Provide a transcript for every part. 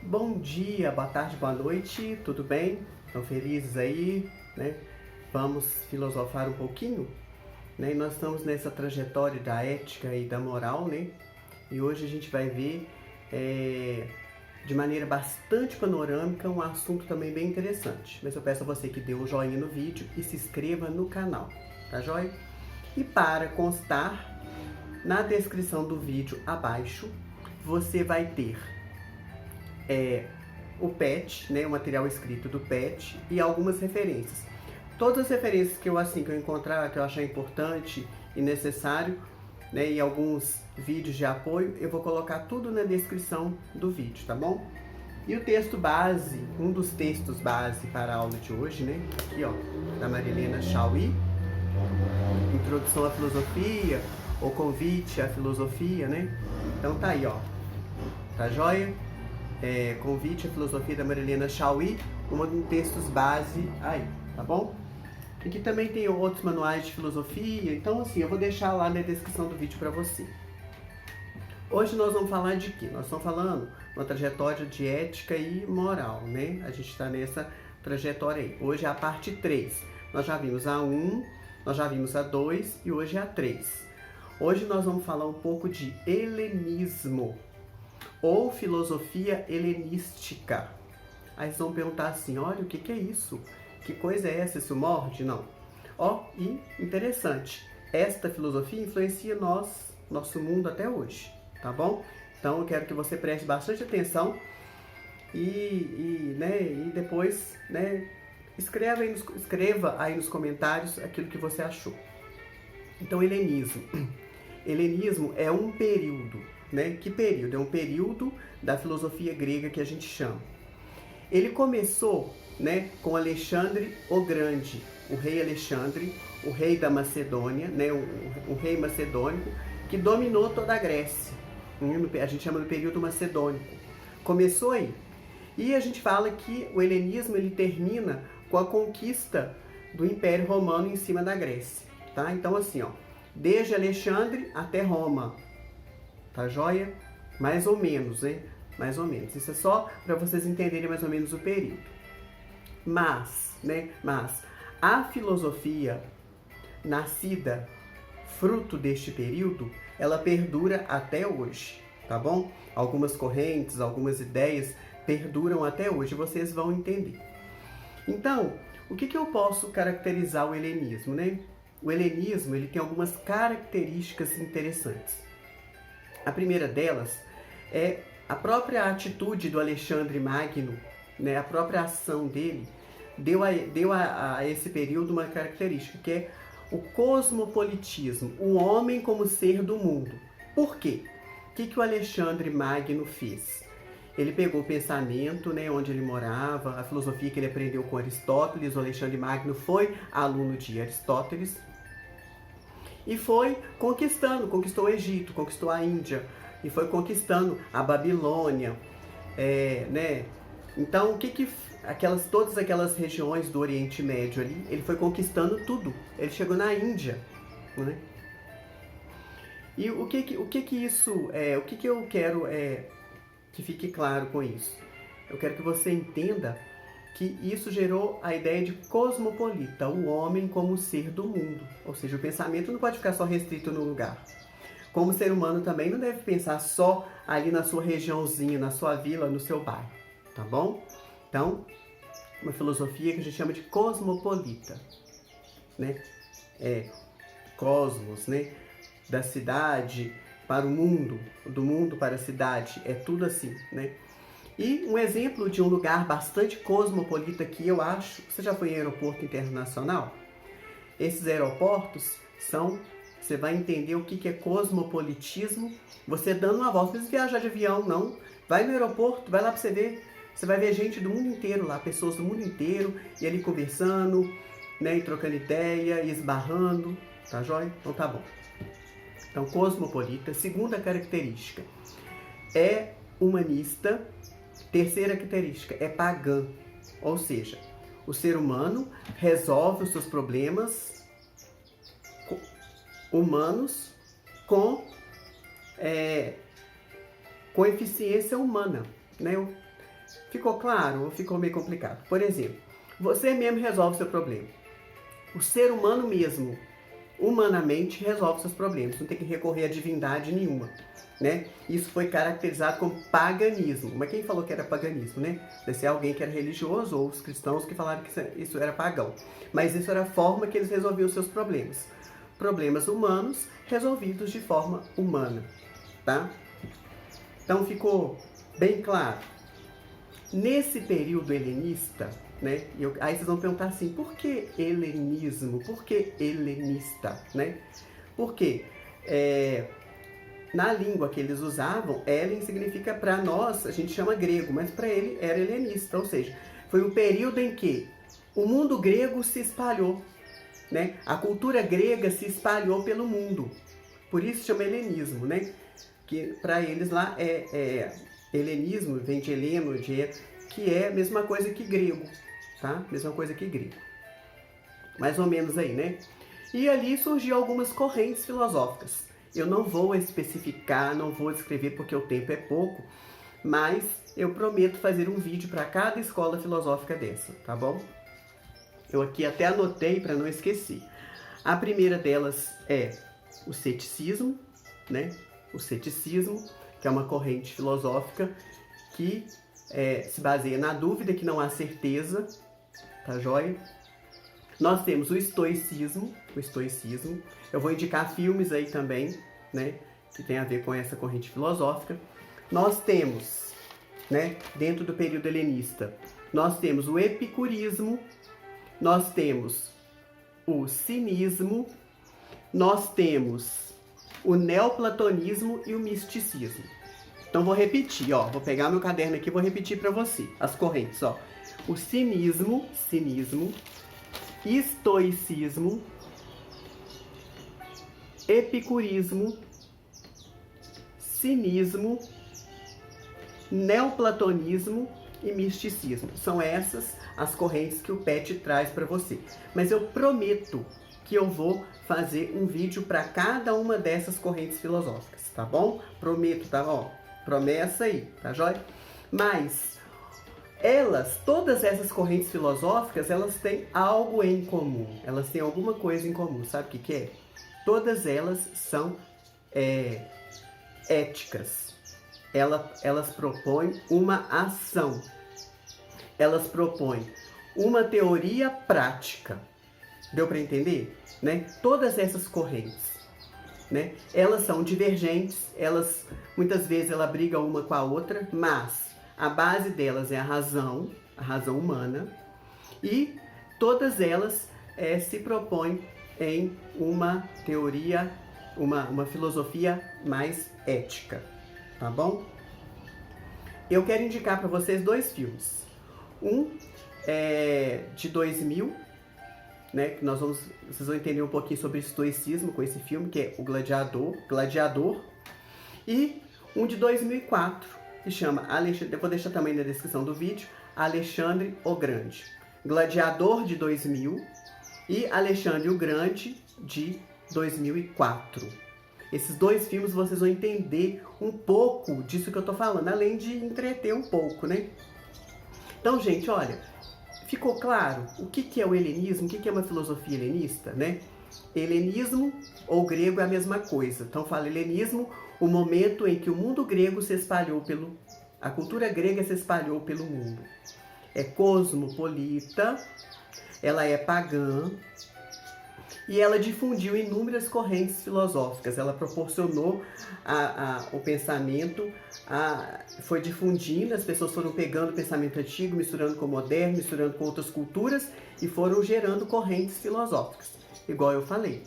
Bom dia, boa tarde, boa noite, tudo bem? Estão felizes aí, né? Vamos filosofar um pouquinho, né? E nós estamos nessa trajetória da ética e da moral, né? E hoje a gente vai ver de maneira bastante panorâmica um assunto também bem interessante. Mas eu peço a você que dê um joinha no vídeo e se inscreva no canal, tá joia? E para constar, na descrição do vídeo abaixo, você vai ter o PET, né, o material escrito do PET e algumas referências. Todas as referências que eu encontrar, que eu achar importante e necessário, né, e alguns vídeos de apoio, eu vou colocar tudo na descrição do vídeo, tá bom? E o texto base, um dos textos base para a aula de hoje, né, aqui ó, da Marilena Chauí, Introdução à Filosofia, ou Convite à Filosofia, né? Então tá aí, ó, tá joia? Convite à Filosofia da Marilena Chauí, um dos textos base aí, tá bom? Aqui também tem outros manuais de filosofia, então assim, eu vou deixar lá na descrição do vídeo para você. Hoje nós vamos falar de quê? Nós estamos falando uma trajetória de ética e moral, né? A gente está nessa trajetória aí. Hoje é a parte 3. Nós já vimos a 1, nós já vimos a 2 e hoje é a 3. Hoje nós vamos falar um pouco de helenismo, ou filosofia helenística. Aí vocês vão perguntar assim, olha, o que é isso? Que coisa é essa? Isso morde? Não. Ó, e interessante, esta filosofia influencia nosso mundo até hoje, tá bom? Então eu quero que você preste bastante atenção e depois, né, escreva aí nos comentários aquilo que você achou. Então, helenismo. Helenismo é um período, né? Que período? É um período da filosofia grega que a gente chama. Ele começou, né, com Alexandre o Grande, o rei Alexandre, o rei da Macedônia, né, o rei macedônico, que dominou toda a Grécia. A gente chama do período macedônico. Começou aí. E a gente fala que o helenismo ele termina com a conquista do Império Romano em cima da Grécia, tá? Então assim, ó, desde Alexandre até Roma, tá joia? Mais ou menos, né? Mais ou menos. Isso é só para vocês entenderem mais ou menos o período. Mas a filosofia nascida fruto deste período, ela perdura até hoje, tá bom? Algumas correntes, algumas ideias perduram até hoje, vocês vão entender. Então, o que eu posso caracterizar o helenismo, né? O helenismo ele tem algumas características interessantes. A primeira delas é a própria atitude do Alexandre Magno, né? A própria ação dele deu a esse período uma característica, que é o cosmopolitismo, o homem como ser do mundo. Por quê? O que o Alexandre Magno fez? Ele pegou o pensamento, né, onde ele morava, a filosofia que ele aprendeu com Aristóteles. O Alexandre Magno foi aluno de Aristóteles e foi conquistou o Egito, conquistou a Índia e foi conquistando a Babilônia, né? Então, todas aquelas regiões do Oriente Médio ali, ele foi conquistando tudo. Ele chegou na Índia, né? E o que isso é? O que eu quero que fique claro com isso? Eu quero que você entenda que isso gerou a ideia de cosmopolita, o homem como ser do mundo. Ou seja, o pensamento não pode ficar só restrito no lugar. Como ser humano também não deve pensar só ali na sua regiãozinha, na sua vila, no seu bairro, tá bom? Então, uma filosofia que a gente chama de cosmopolita, né? Cosmos, né? Da cidade para o mundo, do mundo para a cidade, é tudo assim, né? E um exemplo de um lugar bastante cosmopolita que eu acho, você já foi em aeroporto internacional? Esses aeroportos você vai entender o que é cosmopolitismo, você dando uma volta, não precisa viajar de avião não, vai no aeroporto, vai lá para você ver, você vai ver gente do mundo inteiro lá, pessoas do mundo inteiro, e ali conversando, né, e trocando ideia, e esbarrando, tá joia? Então tá bom. Então, cosmopolita. Segunda característica, é humanista. Terceira característica, é pagã. Ou seja, o ser humano resolve os seus problemas humanos com eficiência humana, né? Ficou claro ou ficou meio complicado? Por exemplo, você mesmo resolve seu problema. O ser humano mesmo, humanamente, resolve seus problemas. Não tem que recorrer a divindade nenhuma, né? Isso foi caracterizado como paganismo. Mas quem falou que era paganismo, né? Deve ser alguém que era religioso ou os cristãos que falaram que isso era pagão. Mas isso era a forma que eles resolviam seus problemas. Problemas humanos resolvidos de forma humana, tá? Então ficou bem claro. Nesse período helenista, né? Aí vocês vão perguntar assim, por que helenismo? Por que helenista, né? Porque na língua que eles usavam, helen significa, para nós, a gente chama grego, mas para ele era helenista, ou seja, foi um período em que o mundo grego se espalhou, né? A cultura grega se espalhou pelo mundo, por isso chama helenismo, né? Que para eles lá helenismo, vem de heleno, que é a mesma coisa que grego, tá? Mesma coisa que grego. Mais ou menos aí, né? E ali surgiu algumas correntes filosóficas. Eu não vou especificar, não vou descrever porque o tempo é pouco, mas eu prometo fazer um vídeo para cada escola filosófica dessa, tá bom? Eu aqui até anotei para não esquecer. A primeira delas é o ceticismo, né? O ceticismo, que é uma corrente filosófica que se baseia na dúvida, que não há certeza, tá joia? Nós temos o estoicismo, eu vou indicar filmes aí também, né, que tem a ver com essa corrente filosófica. Nós temos, né, dentro do período helenista, nós temos o epicurismo, nós temos o cinismo, nós temos o neoplatonismo e o misticismo. Então vou repetir, ó, vou pegar meu caderno aqui e vou repetir para você as correntes, ó. O cinismo, estoicismo, epicurismo, cinismo, neoplatonismo e misticismo. São essas as correntes que o PET traz para você. Mas eu prometo que eu vou fazer um vídeo para cada uma dessas correntes filosóficas, tá bom? Prometo, tá bom? Promessa aí, tá jóia? Mas todas essas correntes filosóficas, elas têm algo em comum. Elas têm alguma coisa em comum. Sabe o que é? Todas elas são éticas. Elas propõem uma ação. Elas propõem uma teoria prática. Deu para entender? Né? Todas essas correntes, né? Elas são divergentes, muitas vezes ela briga uma com a outra, mas a base delas é a razão humana, e todas elas se propõem em uma teoria, uma filosofia mais ética, tá bom? Eu quero indicar para vocês 2 filmes. Um é de 2000, né, que vocês vão entender um pouquinho sobre estoicismo com esse filme, que é o Gladiador, e um de 2004, que chama eu vou deixar também na descrição do vídeo, Alexandre o Grande. Gladiador de 2000 e Alexandre o Grande de 2004. Esses 2 filmes vocês vão entender um pouco disso que eu tô falando, além de entreter um pouco, né? Então, gente, olha, ficou claro o que é o helenismo, o que é uma filosofia helenista, né? Helenismo ou grego é a mesma coisa. Então, fala helenismo, o momento em que o mundo grego se espalhou a cultura grega se espalhou pelo mundo. É cosmopolita, ela é pagã e ela difundiu inúmeras correntes filosóficas. Ela proporcionou o pensamento, foi difundindo, as pessoas foram pegando o pensamento antigo, misturando com o moderno, misturando com outras culturas e foram gerando correntes filosóficas, igual eu falei,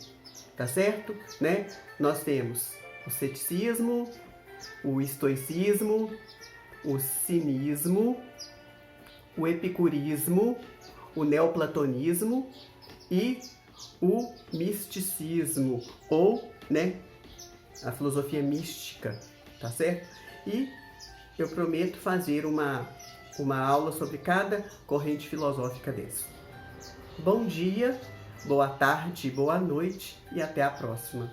tá certo? Né? Nós temos o ceticismo, o estoicismo, o cinismo, o epicurismo, o neoplatonismo e o misticismo, ou, né, a filosofia mística, tá certo? E eu prometo fazer uma aula sobre cada corrente filosófica dessa. Bom dia, boa tarde, boa noite e até a próxima.